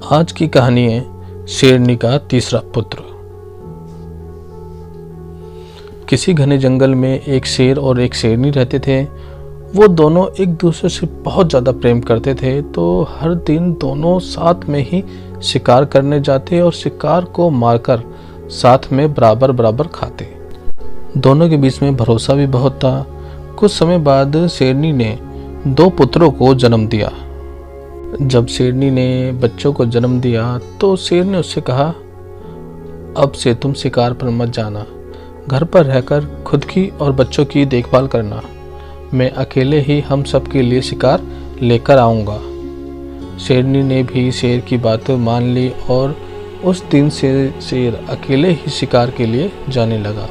आज की कहानी है शेरनी का तीसरा पुत्र। किसी घने जंगल में एक शेर और एक शेरनी रहते थे। वो दोनों एक दूसरे से बहुत ज़्यादा प्रेम करते थे, तो हर दिन दोनों साथ में ही शिकार करने जाते और शिकार को मारकर साथ में बराबर बराबर खाते। दोनों के बीच में भरोसा भी बहुत था। कुछ समय बाद शेरनी ने 2 पुत्रों को जन्म दिया। जब शेरनी ने बच्चों को जन्म दिया तो शेर ने उससे कहा, अब से तुम शिकार पर मत जाना, घर पर रहकर खुद की और बच्चों की देखभाल करना। मैं अकेले ही हम सब के लिए शिकार लेकर आऊँगा। शेरनी ने भी शेर की बात मान ली और उस दिन से शेर अकेले ही शिकार के लिए जाने लगा।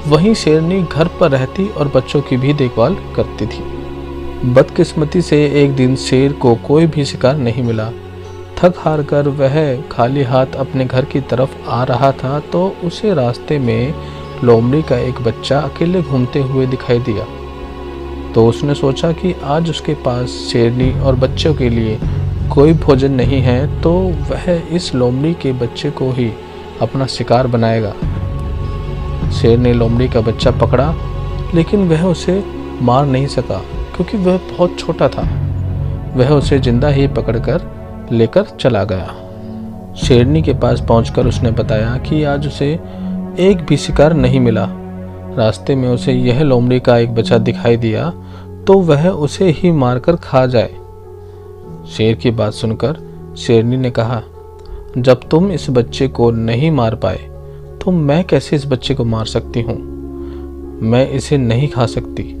वहीं शेरनी घर पर रहती और बच्चों की भी देखभाल करती थी। बदकिस्मती से एक दिन शेर को कोई भी शिकार नहीं मिला। थक हार कर वह खाली हाथ अपने घर की तरफ आ रहा था तो उसे रास्ते में लोमड़ी का एक बच्चा अकेले घूमते हुए दिखाई दिया। तो उसने सोचा कि आज उसके पास शेरनी और बच्चों के लिए कोई भोजन नहीं है, तो वह इस लोमड़ी के बच्चे को ही अपना शिकार बनाएगा। शेर ने लोमड़ी का बच्चा पकड़ा, लेकिन वह उसे मार नहीं सका क्योंकि वह बहुत छोटा था। वह उसे जिंदा ही पकड़कर लेकर चला गया। शेरनी के पास पहुंचकर उसने बताया कि आज उसे एक भी शिकार नहीं मिला। रास्ते में उसे यह लोमड़ी का एक बच्चा दिखाई दिया तो वह उसे ही मारकर खा जाए। शेर की बात सुनकर शेरनी ने कहा, जब तुम इस बच्चे को नहीं मार पाए तो मैं कैसे इस बच्चे को मार सकती हूँ। मैं इसे नहीं खा सकती।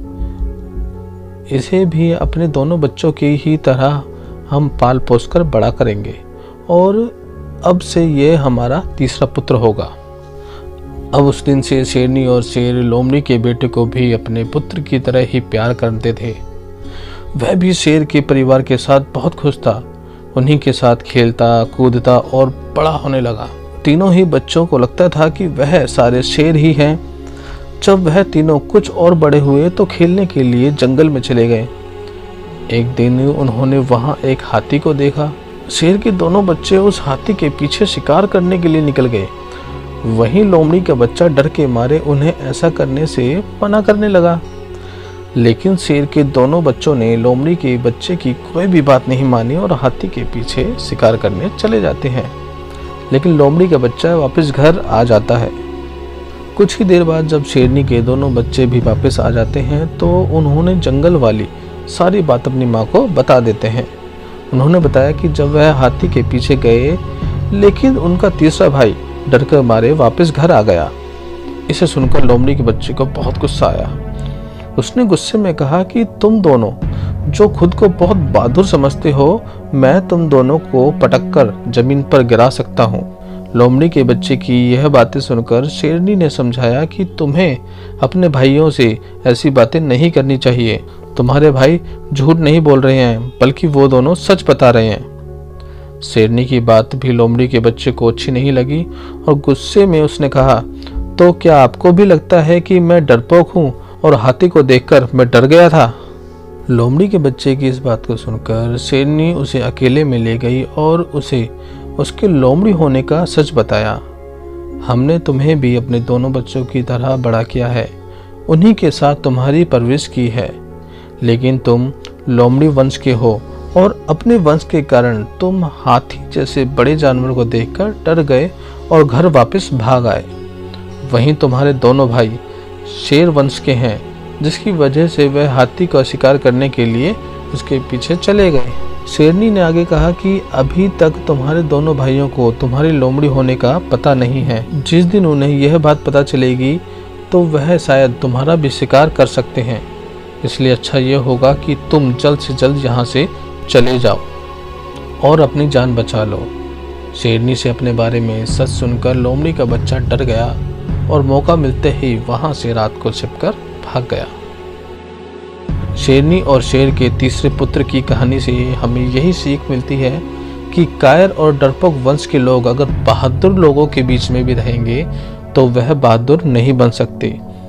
इसे भी अपने दोनों बच्चों की ही तरह हम पाल पोस कर बड़ा करेंगे और अब से ये हमारा तीसरा पुत्र होगा। अब उस दिन से शेरनी और शेर लोमड़ी के बेटे को भी अपने पुत्र की तरह ही प्यार करते थे। वह भी शेर के परिवार के साथ बहुत खुश था। उन्हीं के साथ खेलता कूदता और बड़ा होने लगा। तीनों ही बच्चों को लगता था कि वह सारे शेर ही हैं। जब वह तीनों कुछ और बड़े हुए तो खेलने के लिए जंगल में चले गए। एक दिन उन्होंने वहां एक हाथी को देखा। शेर के दोनों बच्चे उस हाथी के पीछे शिकार करने के लिए निकल गए। वहीं लोमड़ी का बच्चा डर के मारे उन्हें ऐसा करने से मना करने लगा। लेकिन शेर के दोनों बच्चों ने लोमड़ी के बच्चे की कोई भी बात नहीं मानी और हाथी के पीछे शिकार करने चले जाते हैं। लेकिन लोमड़ी का बच्चा वापस घर आ जाता है। कुछ ही देर बाद जब शेरनी के दोनों बच्चे भी वापस आ जाते हैं तो उन्होंने जंगल वाली सारी बात अपनी माँ को बता देते हैं। उन्होंने बताया कि जब वह हाथी के पीछे गए, लेकिन उनका तीसरा भाई डर कर मारे वापस घर आ गया। इसे सुनकर लोमड़ी के बच्चे को बहुत गुस्सा आया। उसने गुस्से में कहा कि तुम दोनों जो खुद को बहुत बहादुर समझते हो, मैं तुम दोनों को पटककर जमीन पर गिरा सकता हूँ। लोमड़ी के बच्चे की यह बातें सुनकर शेरनी ने समझाया कि तुम्हें अपने भाइयों से ऐसी बातें नहीं करनी चाहिए। तुम्हारे भाई झूठ नहीं बोल रहे हैं, बल्कि वो दोनों सच बता रहे हैं। शेरनी की बात भी लोमड़ी के बच्चे को अच्छी नहीं लगी और गुस्से में उसने कहा, तो क्या आपको भी लगता है कि मैं डरपोक हूँ और हाथी को देखकर मैं डर गया था। लोमड़ी के बच्चे की इस बात को सुनकर शेरनी उसे अकेले में ले गई और उसे उसके लोमड़ी होने का सच बताया। हमने तुम्हें भी अपने दोनों बच्चों की तरह बड़ा किया है, उन्हीं के साथ तुम्हारी परवरिश की है, लेकिन तुम लोमड़ी वंश के हो और अपने वंश के कारण तुम हाथी जैसे बड़े जानवर को देखकर डर गए और घर वापस भाग आए। वहीं तुम्हारे दोनों भाई शेर वंश के हैं, जिसकी वजह से वह हाथी का शिकार करने के लिए उसके पीछे चले गए। शेरनी ने आगे कहा कि अभी तक तुम्हारे दोनों भाइयों को तुम्हारी लोमड़ी होने का पता नहीं है। जिस दिन उन्हें यह बात पता चलेगी तो वह शायद तुम्हारा भी शिकार कर सकते हैं। इसलिए अच्छा यह होगा कि तुम जल्द से जल्द यहाँ से चले जाओ और अपनी जान बचा लो। शेरनी से अपने बारे में सच सुनकर लोमड़ी का बच्चा डर गया और मौका मिलते ही वहाँ से रात को छिपकर भाग गया। शेरनी और शेर के तीसरे पुत्र की कहानी से हमें यही सीख मिलती है कि कायर और डरपोक वंश के लोग अगर बहादुर लोगों के बीच में भी रहेंगे तो वह बहादुर नहीं बन सकते।